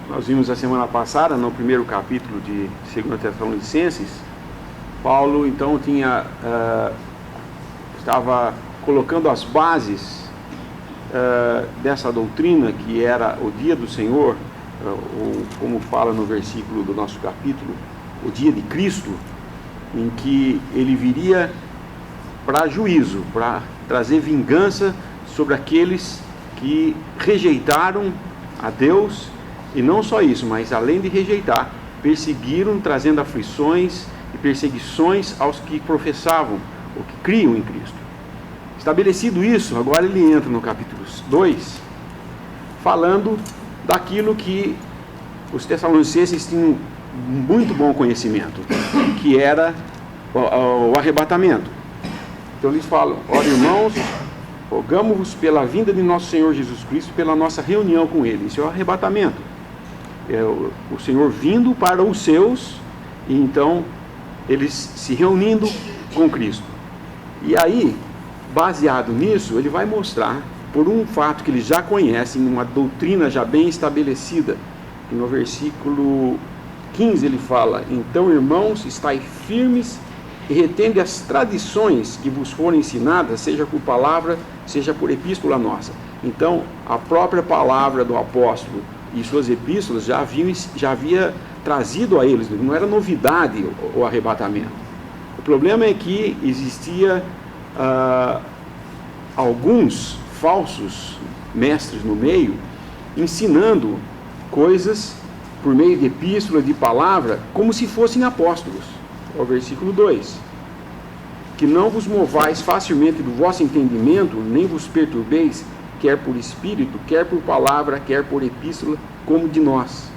nós vimos a semana passada, no primeiro capítulo de 2 Tessalonicenses, Paulo então estava colocando as bases dessa doutrina que era o dia do Senhor, ou como fala no versículo do nosso capítulo, o dia de Cristo, em que ele viria para juízo, para trazer vingança sobre aqueles que rejeitaram a Deus, e não só isso, mas além de rejeitar, perseguiram, trazendo aflições e perseguições aos que professavam ou que criam em Cristo. Estabelecido isso, agora ele entra no capítulo 2, falando daquilo que os tessalonicenses tinham muito bom conhecimento, que era o arrebatamento. Então eles falam: ora, irmãos, rogamo-vos pela vinda de nosso Senhor Jesus Cristo, pela nossa reunião com Ele. Isso é o arrebatamento. É o Senhor vindo para os seus, e então eles se reunindo com Cristo. E aí, baseado nisso, ele vai mostrar, por um fato que eles já conhecem, uma doutrina já bem estabelecida. E no versículo 15 ele fala: então, irmãos, estai firmes e retende as tradições que vos foram ensinadas, seja por palavra, seja por epístola nossa. Então, a própria palavra do apóstolo e suas epístolas já havia trazido a eles, não era novidade o arrebatamento. O problema é que existia alguns falsos mestres no meio, ensinando coisas por meio de epístola, de palavra, como se fossem apóstolos. O versículo 2: que não vos movais facilmente do vosso entendimento, nem vos perturbeis, quer por espírito, quer por palavra, quer por epístola, como de nós,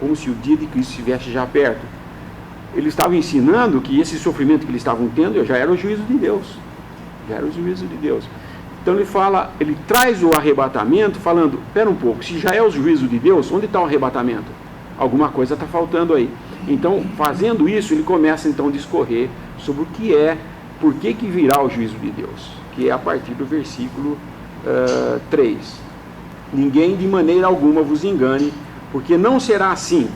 como se o dia de Cristo estivesse já perto. Eles estavam ensinando que esse sofrimento que eles estavam tendo já era o juízo de Deus, já era o juízo de Deus. Então ele traz o arrebatamento falando: espera um pouco, se já é o juízo de Deus, onde está o arrebatamento? Alguma coisa está faltando aí. Então, fazendo isso, ele começa então a discorrer sobre o que é, por que virá o juízo de Deus, que é a partir do versículo 3. Ninguém de maneira alguma vos engane, porque não será assim,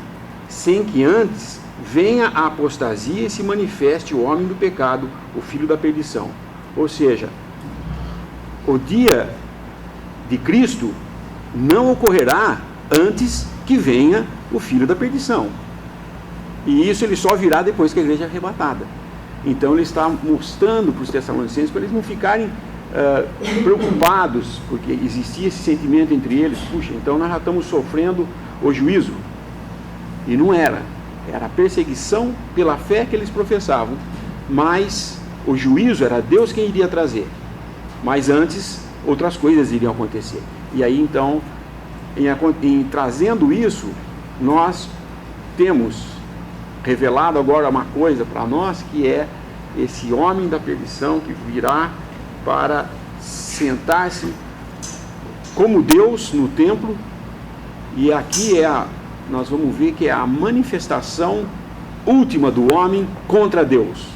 sem que antes venha a apostasia e se manifeste o homem do pecado, o filho da perdição. Ou seja, o dia de Cristo não ocorrerá antes que venha o filho da perdição. E isso ele só virá depois que a igreja é arrebatada. Então ele está mostrando para os tessalonicenses, para eles não ficarem preocupados, porque existia esse sentimento entre eles: puxa, então nós já estamos sofrendo o juízo. E não era. Era a perseguição pela fé que eles professavam, mas o juízo era Deus quem iria trazer. Mas antes, outras coisas iriam acontecer. E aí então, em trazendo isso, nós temos revelado agora uma coisa para nós, que é esse homem da perdição que virá para sentar-se como Deus no templo. E aqui nós vamos ver que é a manifestação última do homem contra Deus.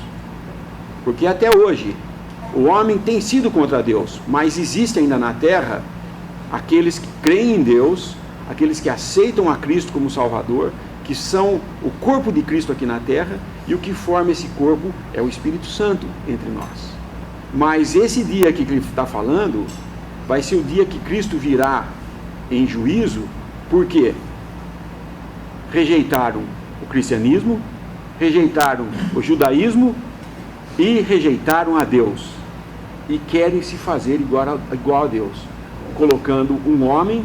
Porque até hoje o homem tem sido contra Deus, mas existe ainda na terra aqueles que creem em Deus, aqueles que aceitam a Cristo como Salvador, que são o corpo de Cristo aqui na terra, e o que forma esse corpo é o Espírito Santo entre nós. Mas esse dia que ele está falando vai ser o dia que Cristo virá em juízo. Por quê? Rejeitaram o cristianismo, rejeitaram o judaísmo e rejeitaram a Deus, e querem se fazer igual a Deus, colocando um homem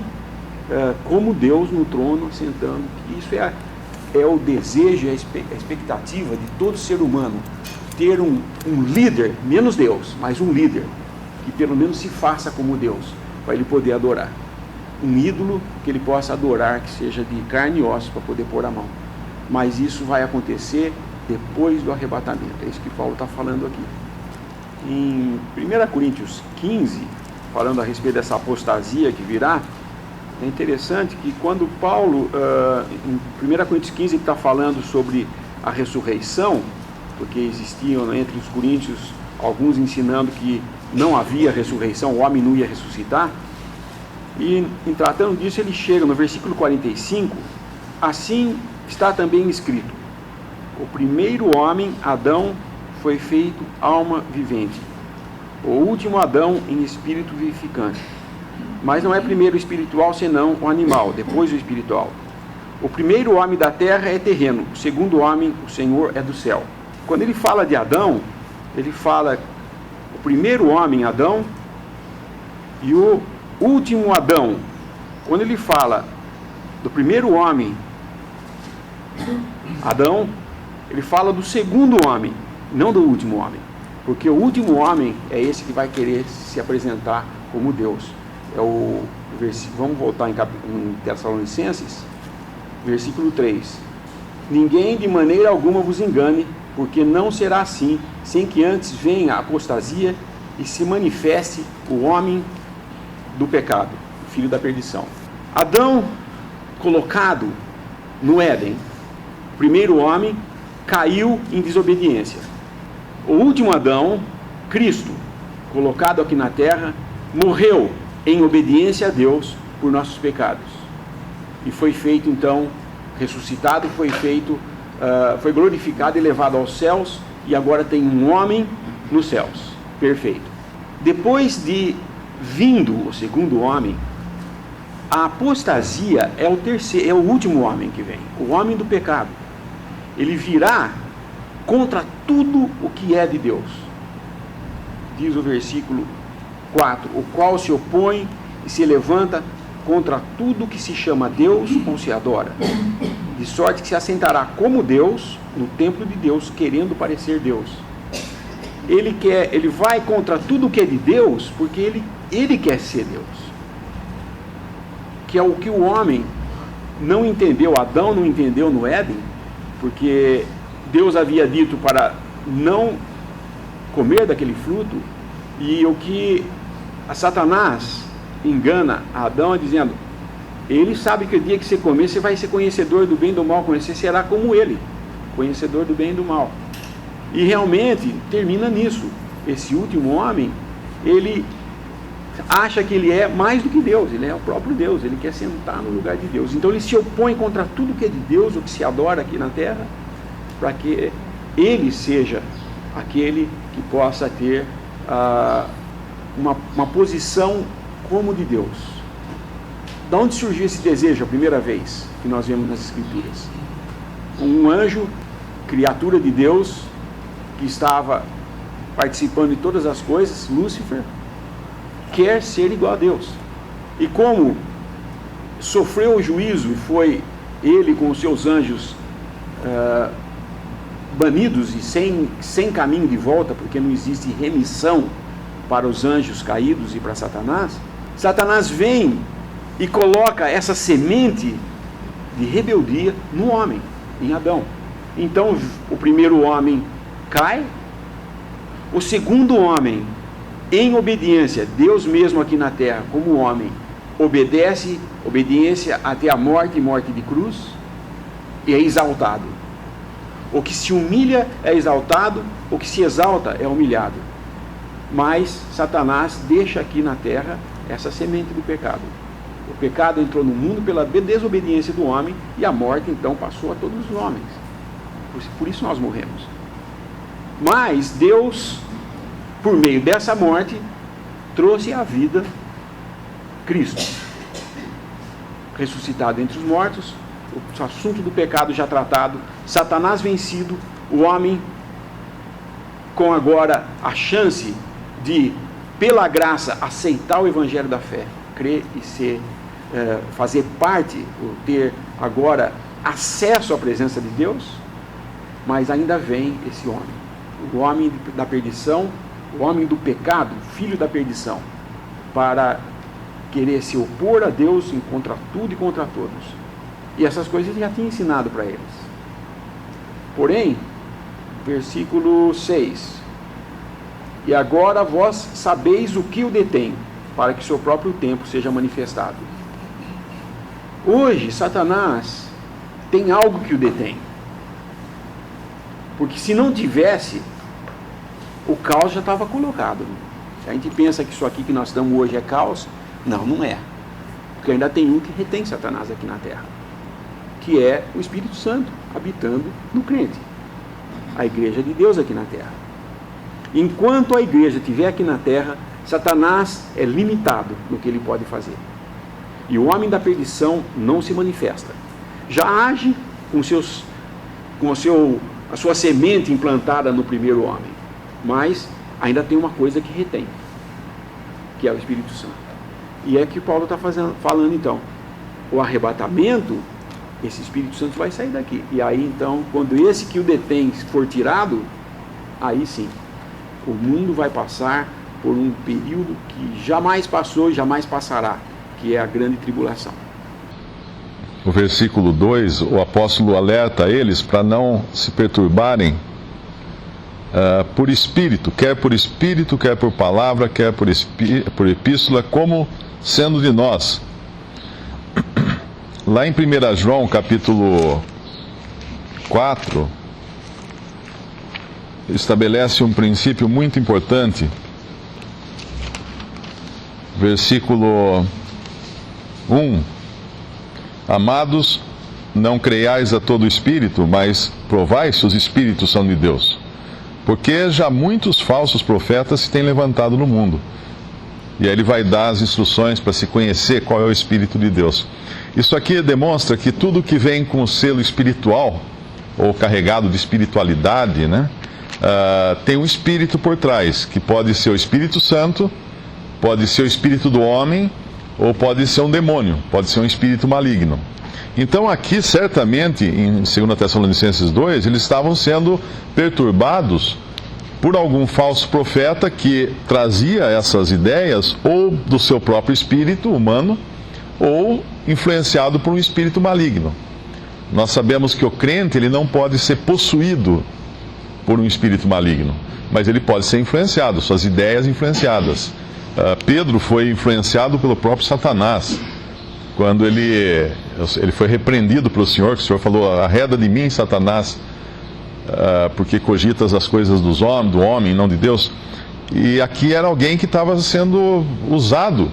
como Deus no trono, sentando. Isso é o desejo, a expectativa de todo ser humano, ter um líder, menos Deus, mas um líder que pelo menos se faça como Deus, para ele poder adorar. Um ídolo que ele possa adorar, que seja de carne e osso, para poder pôr a mão. Mas isso vai acontecer depois do arrebatamento. É isso que Paulo está falando aqui. Em 1 Coríntios 15, falando a respeito dessa apostasia que virá, é interessante que quando Paulo, em 1 Coríntios 15, ele está falando sobre a ressurreição, porque existiam entre os coríntios alguns ensinando que não havia ressurreição, o homem não ia ressuscitar. E em tratando disso, ele chega no versículo 45, assim está também escrito: o primeiro homem, Adão, foi feito alma vivente, o último Adão em espírito vivificante. Mas não é primeiro o espiritual, senão o animal, depois o espiritual. O primeiro homem da terra é terreno, o segundo homem, o Senhor, é do céu. Quando ele fala de Adão, ele fala o primeiro homem, Adão, e o último Adão. Quando ele fala do primeiro homem, Adão, ele fala do segundo homem, não do último homem, porque o último homem é esse que vai querer se apresentar como Deus. Vamos voltar em Tessalonicenses, versículo 3. Ninguém de maneira alguma vos engane, porque não será assim, sem que antes venha a apostasia e se manifeste o homem do pecado, o filho da perdição. Adão, colocado no Éden, o primeiro homem, caiu em desobediência. O último Adão, Cristo, colocado aqui na terra, morreu em obediência a Deus por nossos pecados. E foi feito então, ressuscitado, foi glorificado e levado aos céus, e agora tem um homem nos céus, perfeito. Depois de vindo o segundo homem, a apostasia é o último homem que vem, o homem do pecado. Ele virá contra tudo o que é de Deus. Diz o versículo 4, o qual se opõe e se levanta contra tudo que se chama Deus ou se adora, de sorte que se assentará como Deus no templo de Deus, querendo parecer Deus. Ele vai contra tudo que é de Deus, porque ele quer ser Deus, que é o que o homem não entendeu, Adão não entendeu no Éden, porque Deus havia dito para não comer daquele fruto, e o que a Satanás engana a Adão é dizendo, ele sabe que o dia que você comer, você vai ser conhecedor do bem e do mal, você será como ele, conhecedor do bem e do mal. E realmente termina nisso. Esse último homem, ele acha que ele é mais do que Deus, ele é o próprio Deus, ele quer sentar no lugar de Deus. Então ele se opõe contra tudo que é de Deus, o que se adora aqui na terra, para que ele seja aquele que possa ter uma posição como de Deus. De onde surgiu esse desejo a primeira vez que nós vemos nas Escrituras? Um anjo, criatura de Deus, que estava participando de todas as coisas, Lúcifer, quer ser igual a Deus. E como sofreu o juízo e foi ele com os seus anjos banidos e sem caminho de volta, porque não existe remissão para os anjos caídos e para Satanás, Satanás vem e coloca essa semente de rebeldia no homem, em Adão. Então o primeiro homem cai, o segundo homem, em obediência, Deus mesmo aqui na terra, como homem, obediência até a morte e morte de cruz, e é exaltado. O que se humilha é exaltado, o que se exalta é humilhado. Mas Satanás deixa aqui na terra essa semente do pecado. O pecado entrou no mundo pela desobediência do homem, e a morte então passou a todos os homens. Por isso nós morremos. Mas Deus, por meio dessa morte, trouxe à vida Cristo, ressuscitado entre os mortos, o assunto do pecado já tratado, Satanás vencido, o homem com agora a chance de, pela graça, aceitar o evangelho da fé, crer e fazer parte, ter agora acesso à presença de Deus. Mas ainda vem esse homem, o homem da perdição, o homem do pecado, filho da perdição, para querer se opor a Deus contra tudo e contra todos. E essas coisas ele já tinha ensinado para eles. Porém, versículo 6, e agora vós sabeis o que o detém, para que seu próprio tempo seja manifestado. Hoje, Satanás tem algo que o detém. Porque se não tivesse, o caos já estava colocado. A gente pensa que isso aqui que nós estamos hoje é caos. Não, não é. Porque ainda tem um que retém Satanás aqui na terra, que é o Espírito Santo habitando no crente, a igreja de Deus aqui na terra. Enquanto a igreja estiver aqui na terra, Satanás é limitado no que ele pode fazer. E o homem da perdição não se manifesta. Já age com a sua semente implantada no primeiro homem, mas ainda tem uma coisa que retém, que é o Espírito Santo. E é que Paulo está falando então. O arrebatamento, esse Espírito Santo vai sair daqui. E aí então, quando esse que o detém for tirado, aí sim, o mundo vai passar por um período que jamais passou e jamais passará, que é a grande tribulação. No versículo 2, o apóstolo alerta eles para não se perturbarem por espírito, quer por palavra, quer por epístola, como sendo de nós. Lá em 1 João, capítulo 4, estabelece um princípio muito importante. Versículo 1: Amados, não creiais a todo espírito, mas provai se os espíritos são de Deus. Porque já muitos falsos profetas se têm levantado no mundo. E aí ele vai dar as instruções para se conhecer qual é o Espírito de Deus. Isso aqui demonstra que tudo que vem com o selo espiritual, ou carregado de espiritualidade, né, tem um espírito por trás, que pode ser o Espírito Santo, pode ser o espírito do homem, ou pode ser um demônio, pode ser um espírito maligno. Então aqui, certamente, em 2 Tessalonicenses 2, eles estavam sendo perturbados por algum falso profeta que trazia essas ideias ou do seu próprio espírito humano, ou influenciado por um espírito maligno. Nós sabemos que o crente ele não pode ser possuído por um espírito maligno, mas ele pode ser influenciado, suas ideias influenciadas. Pedro foi influenciado pelo próprio Satanás, quando ele foi repreendido pelo Senhor, que o Senhor falou: arreda de mim, Satanás, porque cogitas as coisas do homem, não de Deus. E aqui era alguém que estava sendo usado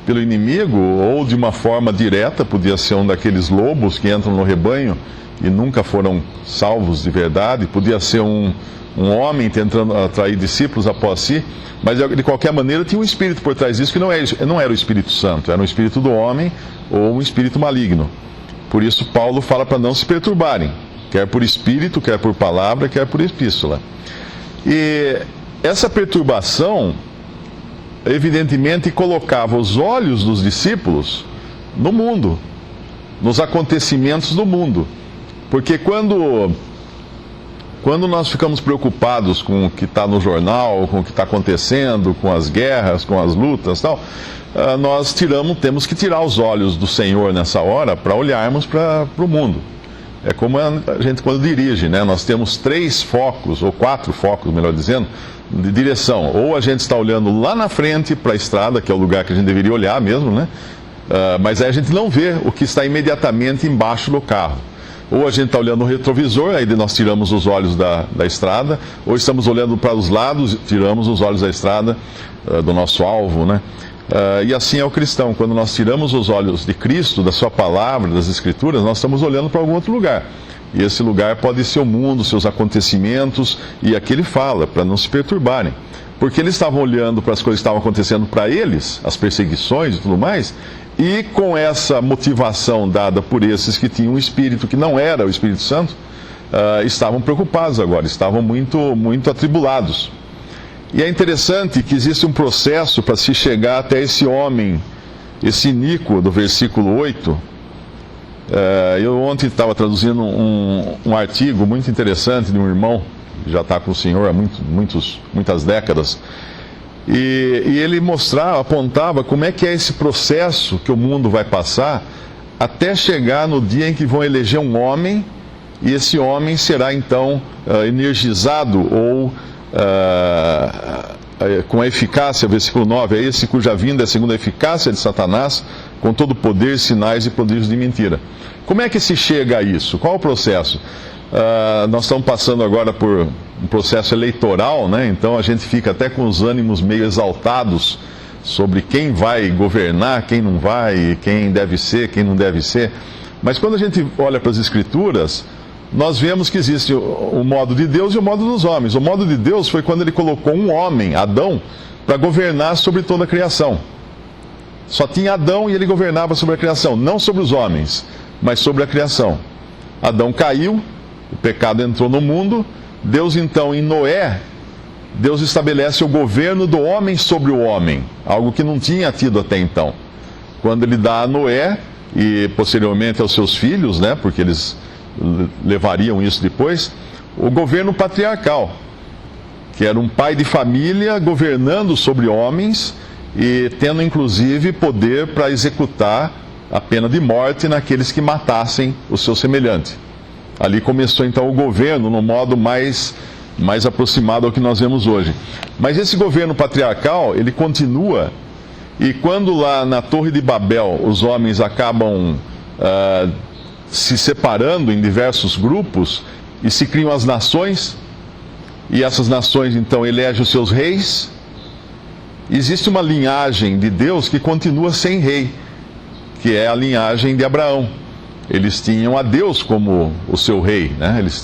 pelo inimigo, ou de uma forma direta, podia ser um daqueles lobos que entram no rebanho e nunca foram salvos de verdade, podia ser um homem tentando atrair discípulos após si, mas de qualquer maneira tinha um espírito por trás disso, que não era o Espírito Santo, era um espírito do homem ou um espírito maligno. Por isso Paulo fala para não se perturbarem, quer por espírito, quer por palavra, quer por epístola. E essa perturbação, evidentemente, colocava os olhos dos discípulos no mundo, nos acontecimentos do mundo. Porque quando nós ficamos preocupados com o que está no jornal, com o que está acontecendo, com as guerras, com as lutas e tal, nós temos que tirar os olhos do Senhor nessa hora para olharmos para o mundo. É como a gente quando dirige, né? Nós temos 3 focos, ou 4 focos, melhor dizendo, de direção. Ou a gente está olhando lá na frente para a estrada, que é o lugar que a gente deveria olhar mesmo, né? Mas aí a gente não vê o que está imediatamente embaixo do carro. Ou a gente está olhando no retrovisor, aí nós tiramos os olhos da estrada, ou estamos olhando para os lados, tiramos os olhos da estrada, do nosso alvo, né? E assim é o cristão, quando nós tiramos os olhos de Cristo, da sua palavra, das Escrituras, nós estamos olhando para algum outro lugar. E esse lugar pode ser o mundo, seus acontecimentos, e aqui ele fala, para não se perturbarem. Porque eles estavam olhando para as coisas que estavam acontecendo para eles, as perseguições e tudo mais, e com essa motivação dada por esses que tinham um espírito que não era o Espírito Santo, estavam preocupados agora, estavam muito, muito atribulados. E é interessante que existe um processo para se chegar até esse homem, esse iníquo do versículo 8. Eu ontem estava traduzindo um artigo muito interessante de um irmão, que já está com o Senhor há muitas décadas, e ele apontava como é que é esse processo que o mundo vai passar até chegar no dia em que vão eleger um homem, e esse homem será então energizado ou com a eficácia, versículo 9, é esse cuja vinda é segundo a eficácia de Satanás, com todo poder, sinais e prodígios de mentira. Como é que se chega a isso? Qual o processo? Nós estamos passando agora por um processo eleitoral, né? Então a gente fica até com os ânimos meio exaltados sobre quem vai governar, quem não vai, quem deve ser, quem não deve ser. Mas quando a gente olha para as Escrituras, nós vemos que existe o modo de Deus e o modo dos homens. O modo de Deus foi quando ele colocou um homem, Adão, para governar sobre toda a criação. Só tinha Adão e ele governava sobre a criação, não sobre os homens, mas sobre a criação. Adão caiu, o pecado entrou no mundo. Deus então, em Noé, Deus estabelece o governo do homem sobre o homem, algo que não tinha tido até então. Quando ele dá a Noé e posteriormente aos seus filhos, né, porque eles levariam isso depois, o governo patriarcal, que era um pai de família governando sobre homens e tendo inclusive poder para executar a pena de morte naqueles que matassem o seu semelhante. Ali começou então o governo no modo mais aproximado ao que nós vemos hoje. Mas esse governo patriarcal, ele continua, e quando lá na Torre de Babel os homens acabam se separando em diversos grupos e se criam as nações, e essas nações então elegem os seus reis, existe uma linhagem de Deus que continua sem rei, que é a linhagem de Abraão. Eles tinham a Deus como o seu rei, né? Eles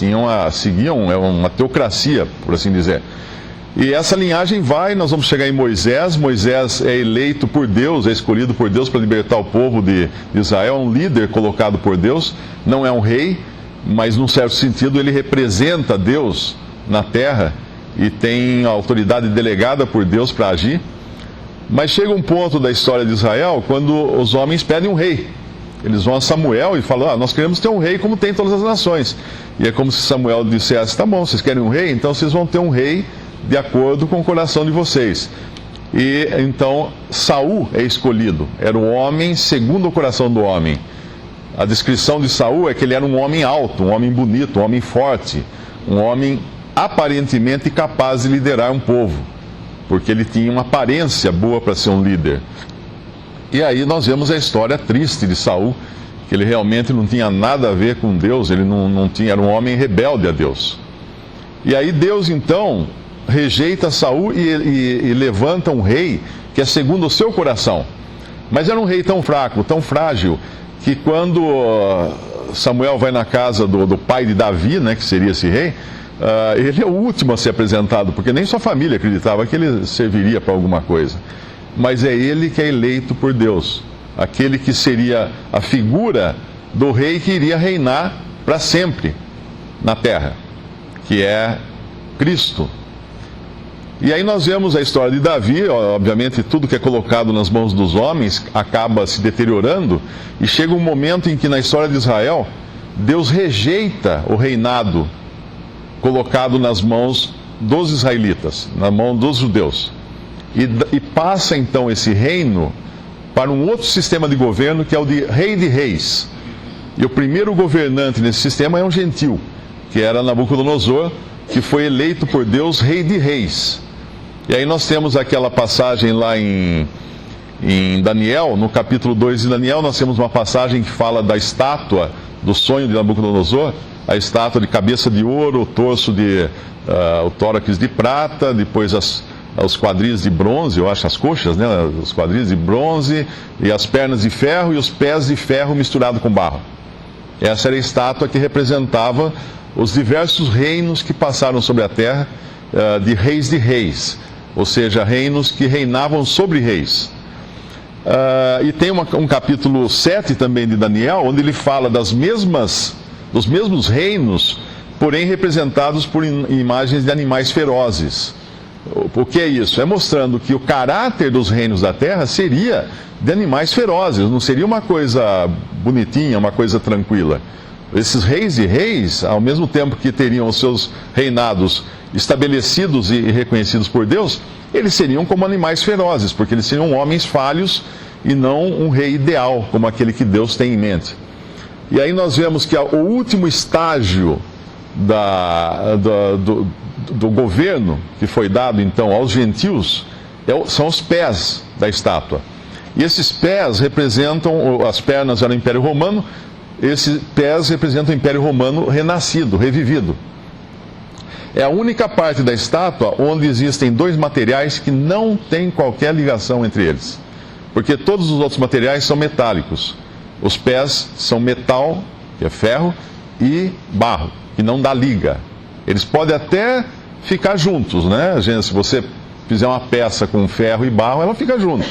seguiam uma teocracia, por assim dizer. E essa linhagem nós vamos chegar em Moisés. Moisés é eleito por Deus, é escolhido por Deus para libertar o povo de Israel, é um líder colocado por Deus, não é um rei, mas num certo sentido ele representa Deus na terra e tem a autoridade delegada por Deus para agir. Mas chega um ponto da história de Israel quando os homens pedem um rei. Eles vão a Samuel e falam: nós queremos ter um rei como tem todas as nações. E é como se Samuel dissesse: tá bom, vocês querem um rei? Então vocês vão ter um rei de acordo com o coração de vocês. E então Saul é escolhido. Era o homem segundo o coração do homem. A descrição de Saul é que ele era um homem alto, um homem bonito, um homem forte, um homem aparentemente capaz de liderar um povo, porque ele tinha uma aparência boa para ser um líder. E aí nós vemos a história triste de Saul, que ele realmente não tinha nada a ver com Deus, ele não tinha, era um homem rebelde a Deus. E aí Deus então rejeita Saul e levanta um rei que é segundo o seu coração. Mas era um rei tão fraco, tão frágil, que quando Samuel vai na casa do pai de Davi, né, que seria esse rei, ele é o último a ser apresentado, porque nem sua família acreditava que ele serviria para alguma coisa. Mas é ele que é eleito por Deus, aquele que seria a figura do rei que iria reinar para sempre na terra, que é Cristo. E aí nós vemos a história de Davi. Obviamente tudo que é colocado nas mãos dos homens acaba se deteriorando, e chega um momento em que na história de Israel, Deus rejeita o reinado colocado nas mãos dos israelitas, na mão dos judeus. E passa então esse reino para um outro sistema de governo, que é o de rei de reis. E o primeiro governante nesse sistema é um gentil, que era Nabucodonosor, que foi eleito por Deus rei de reis. E aí nós temos aquela passagem lá em Daniel, no capítulo 2 de Daniel, nós temos uma passagem que fala da estátua do sonho de Nabucodonosor, a estátua de cabeça de ouro, o torso o tórax de prata, depois os quadris de bronze, eu acho, as coxas, né? Os quadris de bronze, e as pernas de ferro e os pés de ferro misturado com barro. Essa era a estátua que representava os diversos reinos que passaram sobre a terra, de reis, ou seja, reinos que reinavam sobre reis. E tem um capítulo 7 também de Daniel, onde ele fala dos mesmos reinos, porém representados por imagens de animais ferozes. O que é isso? É mostrando que o caráter dos reinos da terra seria de animais ferozes, não seria uma coisa bonitinha, uma coisa tranquila. Esses reis e reis, ao mesmo tempo que teriam os seus reinados estabelecidos e reconhecidos por Deus, eles seriam como animais ferozes, porque eles seriam homens falhos e não um rei ideal, como aquele que Deus tem em mente. E aí nós vemos que o último estágio do governo que foi dado então aos gentios são os pés da estátua. E esses pés representam, as pernas eram o Império Romano, esses pés representam o Império Romano renascido, revivido. É a única parte da estátua onde existem dois materiais que não têm qualquer ligação entre eles. Porque todos os outros materiais são metálicos. Os pés são metal, que é ferro, e barro, que não dá liga. Eles podem até ficar juntos, né? Se você fizer uma peça com ferro e barro, ela fica junto.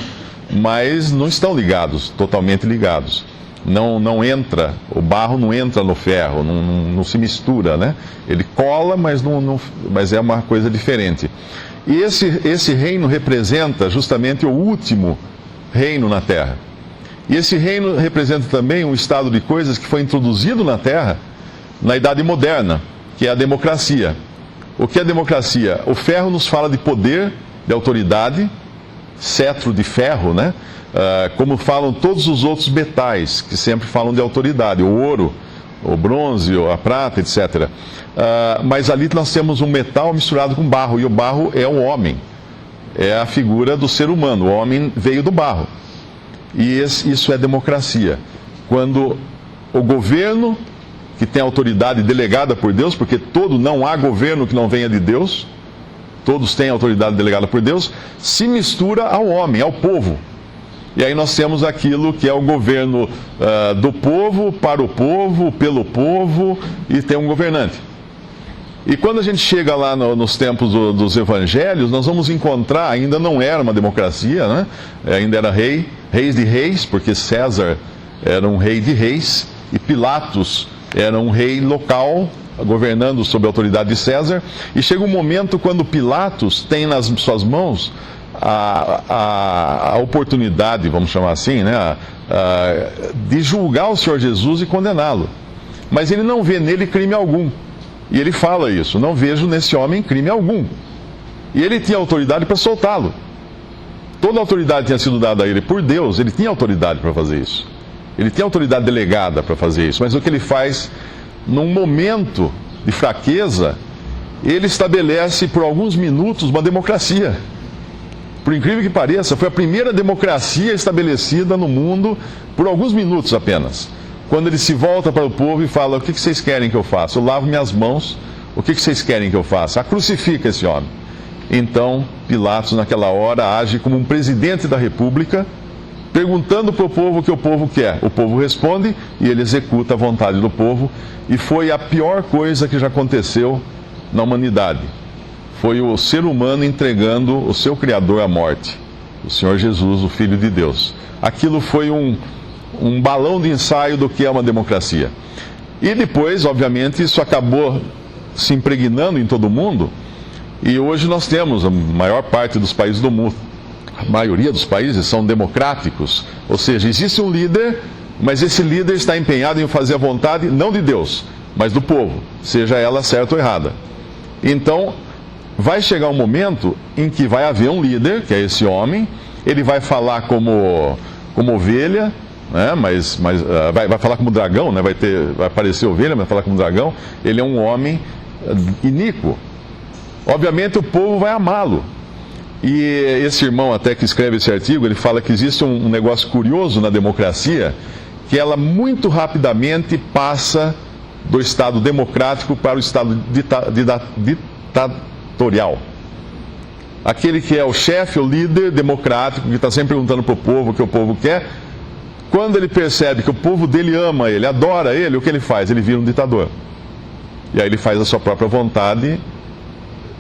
Mas não estão ligados, totalmente ligados. Não entra, o barro não entra no ferro, não se mistura, né? Ele cola, mas é uma coisa diferente. E esse reino representa justamente o último reino na Terra. E esse reino representa também um estado de coisas que foi introduzido na Terra na Idade Moderna, que é a democracia. O que é a democracia? O ferro nos fala de poder, de autoridade, cetro de ferro, né? Como falam todos os outros metais, que sempre falam de autoridade, o ouro, o bronze, a prata, etc. Mas ali nós temos um metal misturado com barro, e o barro é o homem, é a figura do ser humano, o homem veio do barro. E isso é democracia. Quando o governo, que tem autoridade delegada por Deus, porque não há governo que não venha de Deus, todos têm autoridade delegada por Deus, se mistura ao homem, ao povo. E aí nós temos aquilo que é o governo do povo, para o povo, pelo povo, e tem um governante. E quando a gente chega lá nos tempos dos evangelhos, nós vamos encontrar, ainda não era uma democracia, né? Ainda era reis de reis, porque César era um rei de reis, e Pilatos era um rei local, governando sob a autoridade de César. E chega um momento quando Pilatos tem nas suas mãos a oportunidade, vamos chamar assim, né, de julgar o Senhor Jesus e condená-lo. Mas ele não vê nele crime algum. E ele fala isso: não vejo nesse homem crime algum. E ele tinha autoridade para soltá-lo. Toda a autoridade tinha sido dada a ele por Deus, ele tinha autoridade para fazer isso. Ele tinha autoridade delegada para fazer isso. Mas o que ele faz, num momento de fraqueza, ele estabelece por alguns minutos uma democracia. Por incrível que pareça, foi a primeira democracia estabelecida no mundo por alguns minutos apenas. Quando ele se volta para o povo e fala: o que vocês querem que eu faça? Eu lavo minhas mãos, o que vocês querem que eu faça? Crucifica esse homem. Então, Pilatos, naquela hora, age como um presidente da república, perguntando para o povo o que o povo quer. O povo responde e ele executa a vontade do povo. E foi a pior coisa que já aconteceu na humanidade. Foi o ser humano entregando o seu Criador à morte, o Senhor Jesus, o Filho de Deus. Aquilo foi um balão de ensaio do que é uma democracia. E depois, obviamente, isso acabou se impregnando em todo o mundo. E hoje nós temos a maior parte dos países do mundo. A maioria dos países são democráticos. Ou seja, existe um líder, mas esse líder está empenhado em fazer a vontade não de Deus, mas do povo, seja ela certa ou errada. Então, vai chegar um momento em que vai haver um líder, que é esse homem. Ele vai falar como ovelha, né? Mas vai falar como dragão, né? Vai aparecer ovelha, mas vai falar como dragão. Ele é um homem iníquo. Obviamente o povo vai amá-lo. E esse irmão até que escreve esse artigo, ele fala que existe um negócio curioso na democracia, que ela muito rapidamente passa do estado democrático para o estado ditatorial. Aquele que é o chefe, o líder democrático, que está sempre perguntando para o povo o que o povo quer, quando ele percebe que o povo dele ama ele, adora ele, o que ele faz? Ele vira um ditador. E aí ele faz a sua própria vontade,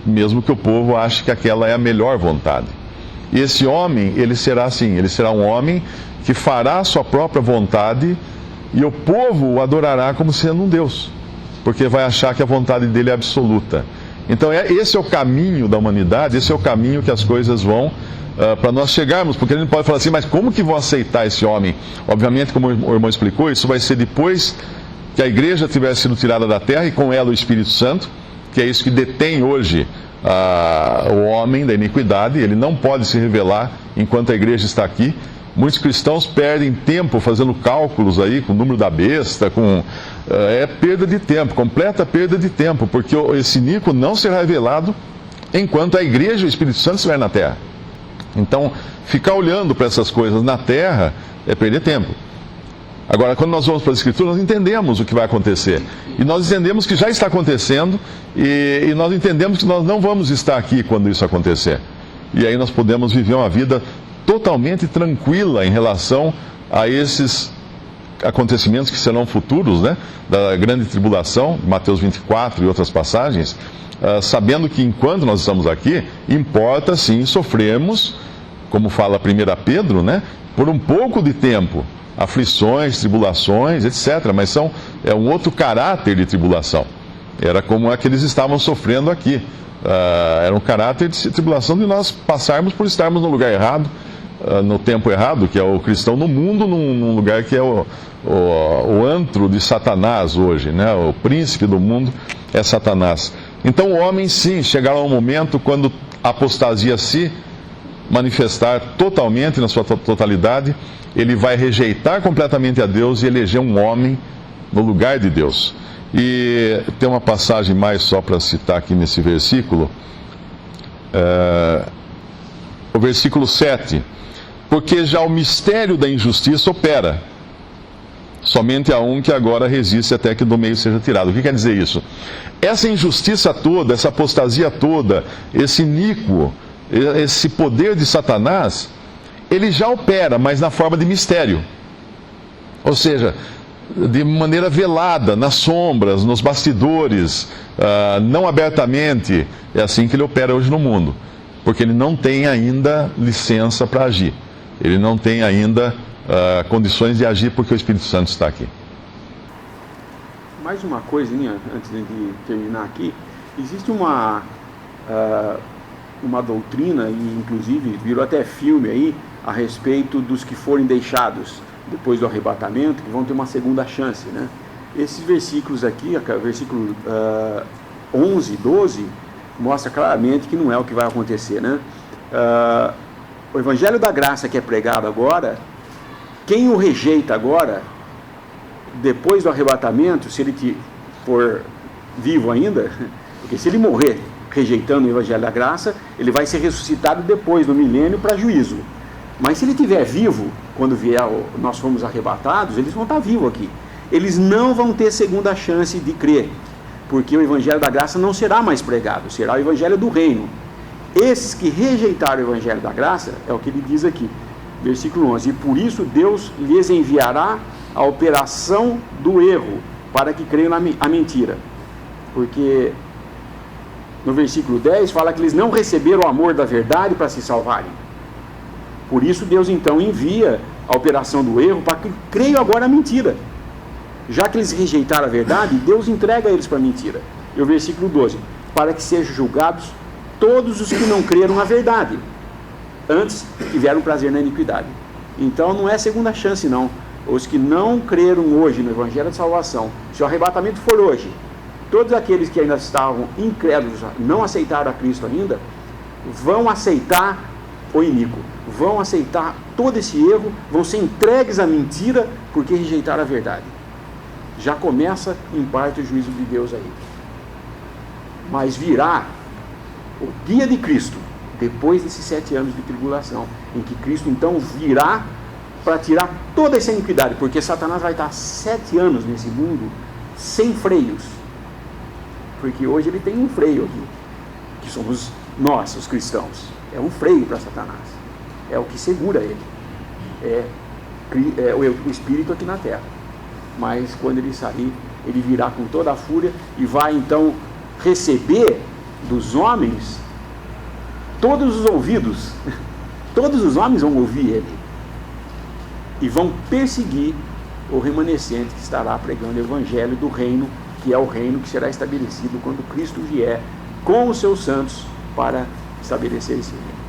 mesmo que o povo ache que aquela é a melhor vontade. E esse homem, ele será assim, ele será um homem que fará a sua própria vontade, e o povo o adorará como sendo um Deus, porque vai achar que a vontade dele é absoluta. Então esse é o caminho da humanidade, esse é o caminho que as coisas vão para nós chegarmos, porque ele não pode falar assim: mas como que vão aceitar esse homem? Obviamente, como o irmão explicou, isso vai ser depois que a igreja tiver sido tirada da terra, e com ela o Espírito Santo, que é isso que detém hoje o homem da iniquidade. Ele não pode se revelar enquanto a igreja está aqui. Muitos cristãos perdem tempo fazendo cálculos aí com o número da besta, é perda de tempo, completa perda de tempo, porque esse iníquo não será revelado enquanto a igreja e o Espírito Santo estiver na terra. Então, ficar olhando para essas coisas na terra é perder tempo. Agora, quando nós vamos para as Escrituras, nós entendemos o que vai acontecer. E nós entendemos que já está acontecendo, e nós entendemos que nós não vamos estar aqui quando isso acontecer. E aí nós podemos viver uma vida totalmente tranquila em relação a esses acontecimentos que serão futuros, né? Da grande tribulação, Mateus 24 e outras passagens, sabendo que enquanto nós estamos aqui, importa sim sofrermos, como fala 1 Pedro, né? Por um pouco de tempo, aflições, tribulações, etc. Mas é um outro caráter de tribulação. Era como a que eles estavam sofrendo aqui. Era um caráter de tribulação de nós passarmos por estarmos no lugar errado, no tempo errado, que é o cristão no mundo, num lugar que é o antro de Satanás hoje, né? O príncipe do mundo é Satanás. Então o homem, sim, chegará um momento quando a apostasia se manifestar totalmente, na sua totalidade, ele vai rejeitar completamente a Deus e eleger um homem no lugar de Deus. E tem uma passagem mais só para citar aqui nesse versículo, o versículo 7. Porque já o mistério da injustiça opera. Somente há um que agora resiste até que do meio seja tirado. O que quer dizer isso? Essa injustiça toda, essa apostasia toda, esse iníquo, esse poder de Satanás, ele já opera, mas na forma de mistério. Ou seja, de maneira velada, nas sombras, nos bastidores, não abertamente. É assim que ele opera hoje no mundo. Porque ele não tem ainda licença para agir. Ele não tem ainda condições de agir porque o Espírito Santo está aqui. Mais uma coisinha, antes de terminar aqui. Existe uma doutrina, e inclusive virou até filme aí, a respeito dos que forem deixados depois do arrebatamento, que vão ter uma segunda chance, né? Esses versículos aqui, versículo 11 e 12, mostra claramente que não é o que vai acontecer, né? O Evangelho da Graça que é pregado agora, quem o rejeita agora, depois do arrebatamento, se ele for vivo ainda, porque se ele morrer rejeitando o Evangelho da Graça, ele vai ser ressuscitado depois do milênio para juízo. Mas se ele estiver vivo, quando nós formos arrebatados, eles vão estar vivos aqui. Eles não vão ter segunda chance de crer, porque o Evangelho da Graça não será mais pregado, será o Evangelho do Reino. Esses que rejeitaram o Evangelho da Graça, é o que ele diz aqui, versículo 11, e por isso Deus lhes enviará a operação do erro, para que creiam na mentira. Porque no versículo 10 fala que eles não receberam o amor da verdade para se salvarem. Por isso Deus então envia a operação do erro para que creiam agora a mentira. Já que eles rejeitaram a verdade, Deus entrega eles para a mentira. E o versículo 12, para que sejam julgados todos os que não creram na verdade, antes tiveram prazer na iniquidade. Então não é segunda chance não. Os que não creram hoje no Evangelho de Salvação, se o arrebatamento for hoje, todos aqueles que ainda estavam incrédulos, não aceitaram a Cristo ainda, vão aceitar o iníquo, vão aceitar todo esse erro, vão ser entregues à mentira porque rejeitaram a verdade. Já começa em parte o juízo de Deus aí. Mas virá o dia de Cristo, depois desses 7 anos de tribulação, em que Cristo então virá para tirar toda essa iniquidade, porque Satanás vai estar 7 anos nesse mundo sem freios, porque hoje ele tem um freio aqui, que somos nós, os cristãos. É um freio para Satanás, é o que segura ele, é o Espírito aqui na terra. Mas quando ele sair, ele virá com toda a fúria e vai então receber dos homens todos os ouvidos. Todos os homens vão ouvir ele e vão perseguir o remanescente que estará pregando o Evangelho do Reino, que é o reino que será estabelecido quando Cristo vier com os seus santos para estabelecer esse reino.